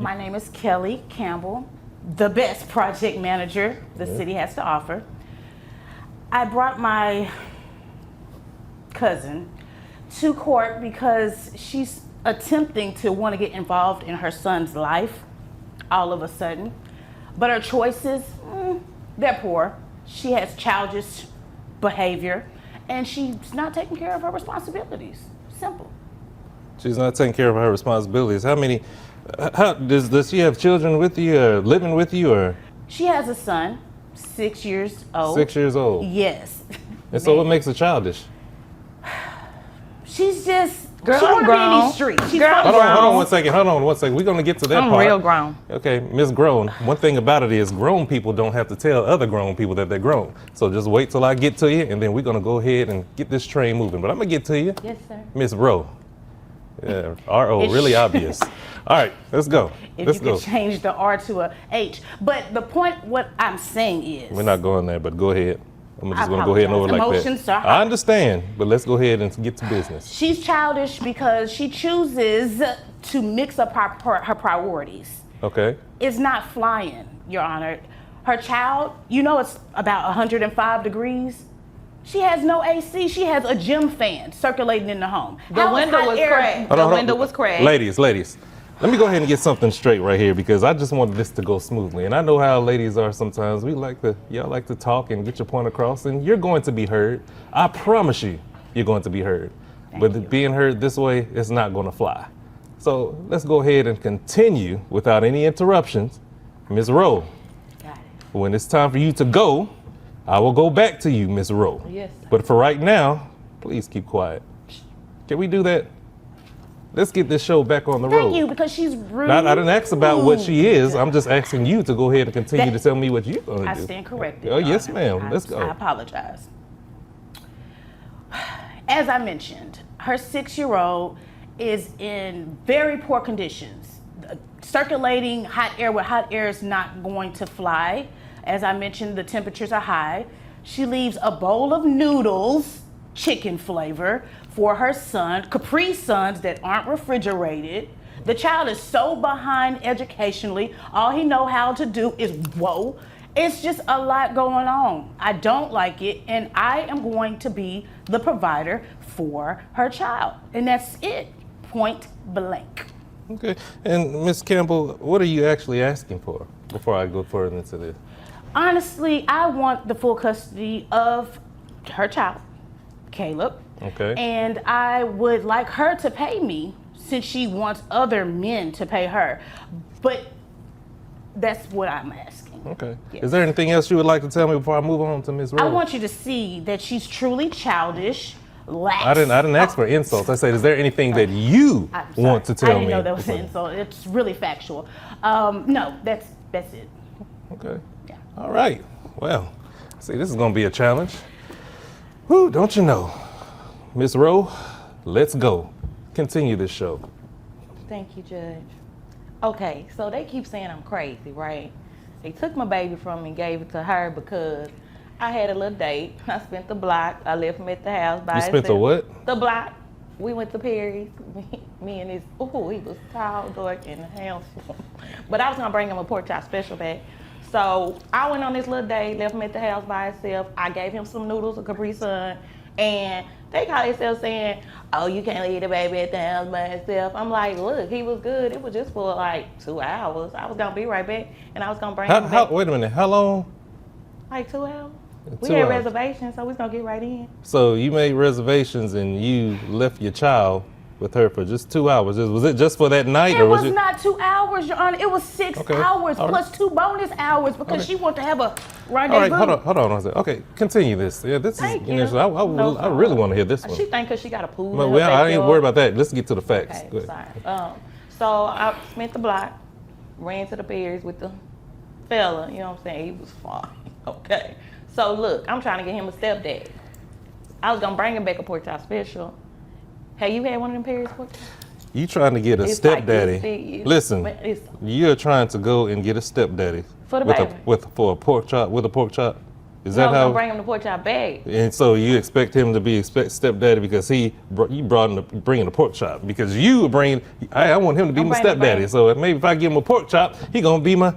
My name is Kelly Campbell, the best project manager the city has to offer. I brought my cousin to court because she's attempting to want to get involved in her son's life all of a sudden. But her choices, they're poor. She has childish behavior and she's not taking care of her responsibilities. Simple. She's not taking care of her responsibilities. How does she have children with you or living with you or? She has a son, 6 years old. 6 years old? Yes. And so what makes her childish? She's just, girl, she I'm wanna be in grown. these streets. She's Girl, from Hold grown. on one second. We're gonna get to that I'm part. real grown. Okay, Miss Grown. One thing about it is grown people don't have to tell other grown people that they're grown. So just wait till I get to you and then we're gonna go ahead and get this train moving. But I'm gonna get to you. Yes, sir. Miss Rowe. Yeah, R-O, really obvious. All right, let's go. If Let's you go. could change the R to a H. But the point, what I'm saying is. We're not going there, but go ahead. I'm just I gonna go ahead and over like Emotions that. are I understand, but let's go ahead and get to business. She's childish because she chooses to mix up her priorities. Okay. It's not flying, Your Honor. Her child, you know it's about 105 degrees. She has no AC. She has a gym fan circulating in the home. The window was cracked. The window was cracked. Ladies, let me go ahead and get something straight right here because I just wanted this to go smoothly. And I know how ladies are sometimes. Y'all like to talk and get your point across, and you're going to be heard. I promise you, you're going to be heard. But being heard this way, it's not going to fly. So let's go ahead and continue without any interruptions. Ms. Rowe, Got it. when it's time for you to go, I will go back to you, Ms. Rowe. Yes. But for right now, please keep quiet. Can we do that? Let's get this show back on the road. Thank you, because she's rude. I didn't ask about what she is. I'm just asking you to go ahead and continue to tell me what you're going to do. I stand corrected. Oh, Your yes, Honor. ma'am. Let's go. I apologize. As I mentioned, her 6-year-old is in very poor conditions. Circulating hot air with hot air is not going to fly. As I mentioned, the temperatures are high. She leaves a bowl of noodles, chicken flavor, for her son, Capri Suns that aren't refrigerated. The child is so behind educationally. All he know how to do is whoa. It's just a lot going on. I don't like it, and I am going to be the provider for her child. And that's it, point blank. Okay. And Ms. Campbell, what are you actually asking for before I go further into this? Honestly, I want the full custody of her child, Caleb. Okay. And I would like her to pay me since she wants other men to pay her. But that's what I'm asking. Okay. Yes. Is there anything else you would like to tell me before I move on to Ms. Rowe? I want you to see that she's truly childish, lax. I didn't ask for insults. I said, is there anything that you I'm sorry. want to tell me? I didn't know that was an insult. It's really factual. No, that's it. Okay. Yeah. All right. Well, see, this is going to be a challenge. Whew, don't you know? Miss Rowe, let's go. Continue this show. Thank you, Judge. Okay, so they keep saying I'm crazy, right? They took my baby from me and gave it to her because I had a little date. I spent the block. I left him at the house by himself. You spent the what? The block. We went to Perry's. Me and his, he was tall, dark, and handsome. But I was gonna bring him a pork chop special back. So I went on this little date, left him at the house by himself. I gave him some noodles, a Capri Sun, and they call themselves saying, oh, you can't leave the baby at the house by himself. I'm like, look, he was good. It was just for like 2 hours. I was gonna be right back, and I was gonna bring him back. Wait a minute, how long? Like 2 hours. We 2 had hours. reservations, so we was gonna get right in. So you made reservations and you left your child with her for just 2 hours. Was it just for that night? It or was it? not 2 hours, Your Honor. It was 6 Okay. hours All right. plus 2 bonus hours because Okay. she wanted to have a All rendezvous. right, hold on one second. Okay, continue this. Yeah, this Thank is you. initial. I really want to hear this one. She think because she got a pool. Well, in her I ain't backyard. worried about that. Let's get to the facts. Okay, Go ahead. sorry. So I spent the block, ran to the Perry's with the fella. You know what I'm saying? He was fine. Okay. So look, I'm trying to get him a stepdad. I was gonna bring him back a pork chop special. Have you had one of them Perry's pork chops? You trying to get a It's like stepdaddy? this big. Listen, It's you're trying to go and get a stepdaddy For the with baby. for a pork chop with a pork chop. Is No, that I'm how? gonna bring him the pork chop back. And so you expect him to be stepdaddy because you brought him bringing the pork chop because you bring. I want him to be I'm my bringing the stepdaddy. baby. So maybe if I give him a pork chop, he gonna be my.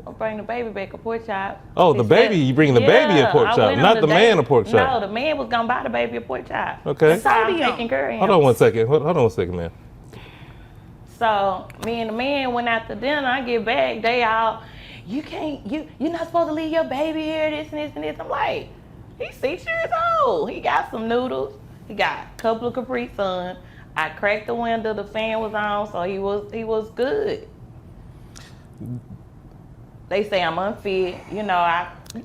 I'll bring the baby back a pork chop. Oh, the baby, you bring the baby a pork I chop, went on not the the date. man a pork chop. No, the man was gonna buy the baby a pork chop. Okay. That's how I'm Sodium. taking care of him. Hold on 1 second. Hold on 1 second, man. So me and the man went out to dinner. I get back, they all, you're not supposed to leave your baby here, this and this and this. I'm like, he's 6 years old. He got some noodles. He got a couple of Capri Sun. I cracked the window, the fan was on, so he was good. They say I'm unfit,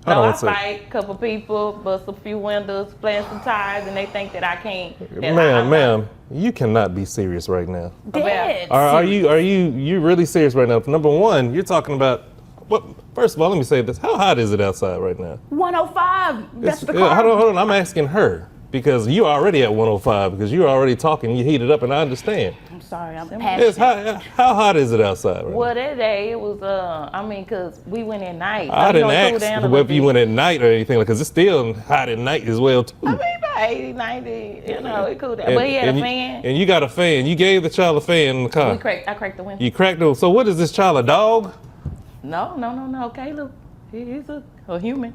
I fight a couple people, bust a few windows, plant some tires, and they think that I can't. that Ma'am, you cannot be serious right now. Dead. Are you really serious right now? Number one, you're talking about. Well, first of all, let me say this. How hot is it outside right now? 105. That's the Hold car. on. I'm asking her because you're already at 105 because you're already talking. You heated up, and I understand. I'm sorry. I'm Yes, passionate. how hot is it outside right Well, that day it was, cause we went at night. now? I So, didn't it cooled ask down a whether little you bit. went at night or anything, because it's still hot at night as well too. I mean, about 80, 90, it cooled down. And- But he had and a you- fan. And you got a fan. You gave the child a fan in the car. I cracked the window. You cracked it. So what is this child, a dog? No. Caleb, he's a human.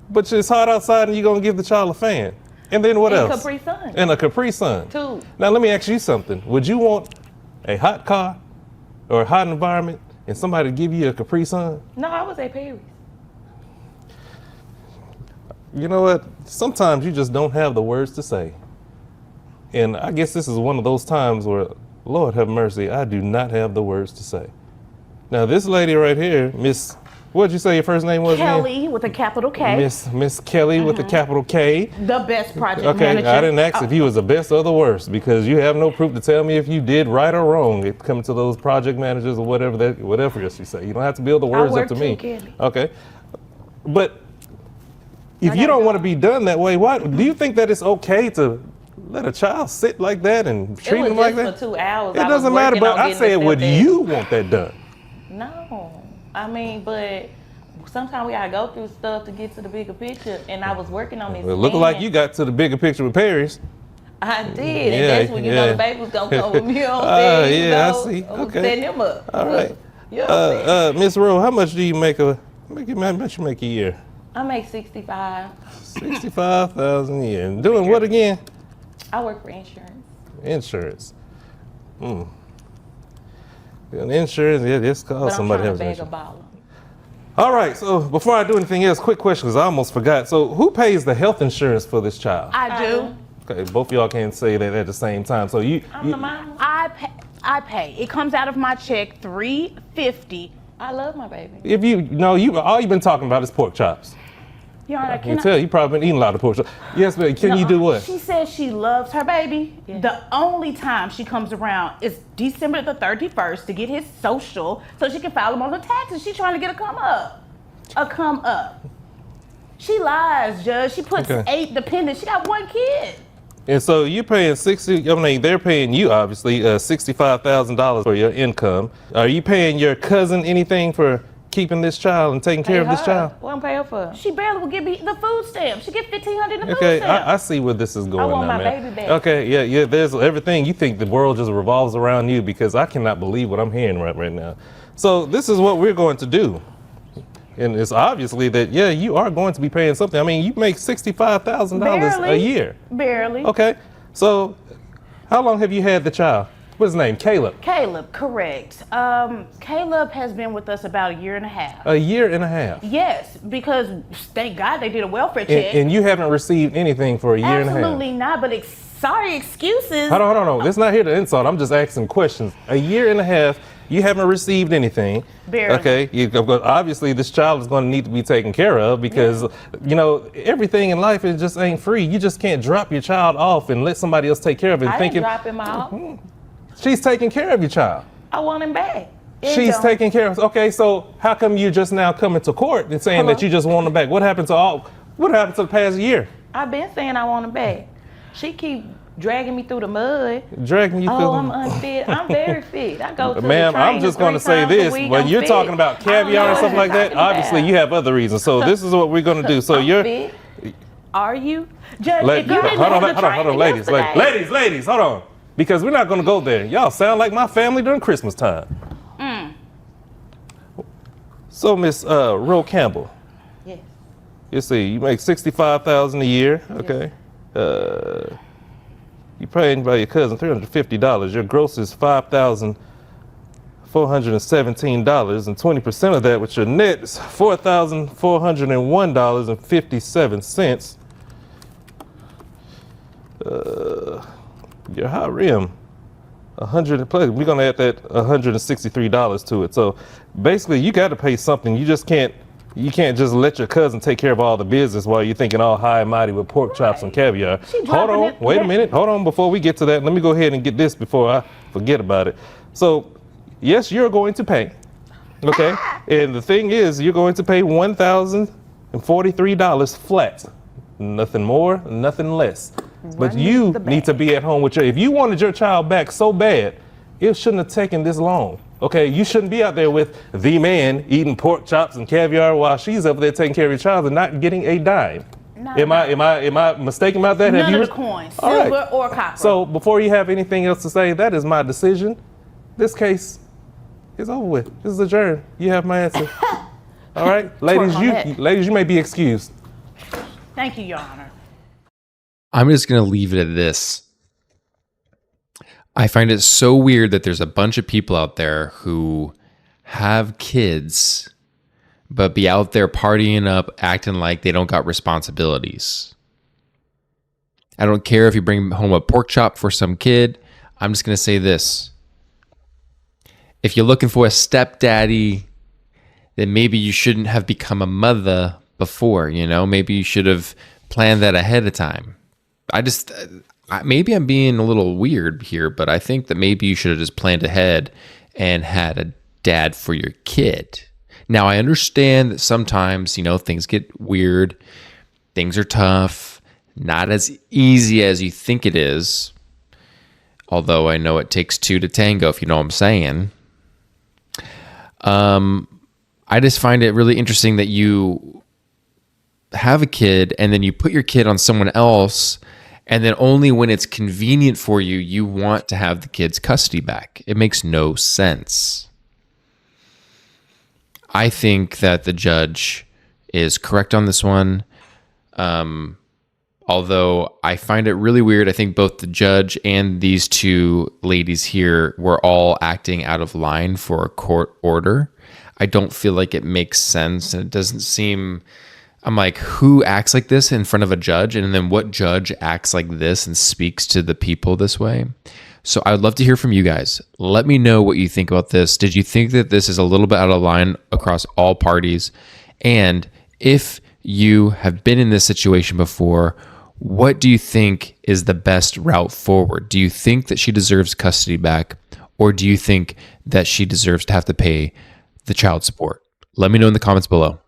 But it's hot outside and you're going to give the child a fan. And then what And else? Capri Sun. And a Capri Sun. Two. Now let me ask you something. Would you want a hot car or a hot environment and somebody to give you a Capri Sun? No, I was at Perry's. You know what? Sometimes you just don't have the words to say. And I guess this is one of those times where, Lord have mercy, I do not have the words to say. Now this lady right here, Miss, what'd you say your first name was again? Kelly with a capital K. Miss Kelly with a capital K. The best project Okay, manager. I didn't ask if you was the best or the worst because you have no proof to tell me if you did right or wrong. It comes to those project managers or whatever else you say. You don't have to build the words up work to too, me. Kelly. Okay, but if I you gotta don't go. want to be done that way, why do you think that it's okay to let a child sit like that and treat It him was like just that? for 2 hours. It I was doesn't matter, working but on I getting said, the would stepdad. you want that done? No. I mean, but sometimes we gotta go through stuff to get to the bigger picture, and I was working on this. It looked like you got to the bigger picture with Paris. I did, Yeah, and that's when you know yeah. the baby was gonna come with me on Yeah, I stage. see. I was Okay. setting him up. All right. Yeah. Miss Rowe, how much do you make how much you make a year? I make 65. 65,000 a year. And doing what again? I work for insurance. Insurance. And insurance, yeah, this But costs I'm somebody trying else. to bag a insurance. baller. All right, so before I do anything else, quick question, because I almost forgot. So who pays the health insurance for this child? I do. Okay, both of y'all can't say that at the same time. So I'm the mama. I pay. It comes out of my check, $350. I love my baby. if you all you've been talking about is pork chops. Your Honor, I can can I? tell you probably been eating a lot of pork chops. Yes, but can you do what? She says she loves her baby. Yeah. The only time she comes around is December the 31st to get his social so she can file him on her taxes. She's trying to get a come up. A come up. She lies, Judge. She puts Okay. 8 dependents. She got 1 kid. And so you're paying they're paying you obviously $65,000 for your income. Are you paying your cousin anything for keeping this child and taking care of this child? What I'm paying for? She barely will give me the food stamp. She get $1,500 in the Okay, food stamp. I see where this is going want now, my man. baby back. Okay, yeah, there's everything. You think the world just revolves around you because I cannot believe what I'm hearing right now. So this is what we're going to do. And it's obviously that, yeah, you are going to be paying something. I mean, you make $65,000 a Barely. year. Barely. Okay, so how long have you had the child? What's his name? Caleb. Caleb, correct. Caleb has been with us about a year and a half. A year and a half. Yes, because thank God they did a welfare check. And you haven't received anything for a year and a half. Absolutely not, but sorry, excuses. Hold on. This is not here to insult. I'm just asking questions. A year and a half, you haven't received anything. Barely. Okay. Obviously, this child is going to need to be taken care of because, everything in life is just ain't free. You just can't drop your child off and let somebody else take care of it. I Thinking didn't drop him off. she's taking care of your child. I want him back. She's taking care of. Okay, so how come you just now coming to court and saying that you just want him back? What happened to the past year? I've been saying I want him back. She keep dragging me through the mud. Dragging you through. I'm unfit. I'm very fit. I go to the Ma'am, I'm trainer just going to 3 say times a this. week. When I'm you're fit. talking about I don't caviar know and stuff what like you're that, talking obviously about. you have other reasons. So this is what we're going to do. So I'm you're... fit. Are you? Judge, Hold if you didn't on, have the trainer ladies, yesterday- ladies, hold on. Because we're not going to go there. Y'all sound like my family during Christmas time. So, Miss Ro Campbell, Yes. you see, you make $65,000 a year, okay? You paying by your cousin $350. Your gross is $5,417, and 20% of that, with your net, is $4,401.57. Your high rim, 100 plus. We're gonna add that $163 to it. So basically, you got to pay something. You just can't. You can't just let your cousin take care of all the business while you're thinking all high and mighty with pork chops and caviar. Hold dropping on, it. wait a Yeah. minute. Hold on, before we get to that, let me go ahead and get this before I forget about it. So, yes, you're going to pay. Okay, and the thing is, you're going to pay $1,043 flat. Nothing more, nothing less. But Run you the need to be at home with your, if you wanted your child back so bad, it shouldn't have taken this long. Okay, you shouldn't be out there with the man eating pork chops and caviar while she's up there taking care of your child and not getting a dime. Am I mistaken about that? None of the coins, All right. silver or copper. So before you have anything else to say, that is my decision. This case is over with. This is adjourned. You have my answer. All right, ladies, on that. you may be excused. Thank you, Your Honor. I'm just going to leave it at this. I find it so weird that there's a bunch of people out there who have kids, but be out there partying up, acting like they don't got responsibilities. I don't care if you bring home a pork chop for some kid. I'm just going to say this. If you're looking for a stepdaddy, then maybe you shouldn't have become a mother before, you know? Maybe you should have planned that ahead of time. Maybe I'm being a little weird here, but I think that maybe you should have just planned ahead and had a dad for your kid. Now, I understand that sometimes, you know, things get weird. Things are tough. Not as easy as you think it is. Although I know it takes two to tango, if you know what I'm saying. I just find it really interesting that you have a kid and then you put your kid on someone else, and then only when it's convenient for you, you want to have the kid's custody back. It makes no sense. I think that the judge is correct on this one. Although I find it really weird. I think both the judge and these two ladies here were all acting out of line for a court order. I don't feel like it makes sense, and it doesn't seem... I'm like, who acts like this in front of a judge? And then what judge acts like this and speaks to the people this way? So I would love to hear from you guys. Let me know what you think about this. Did you think that this is a little bit out of line across all parties? And if you have been in this situation before, what do you think is the best route forward? Do you think that she deserves custody back? Or do you think that she deserves to have to pay the child support? Let me know in the comments below.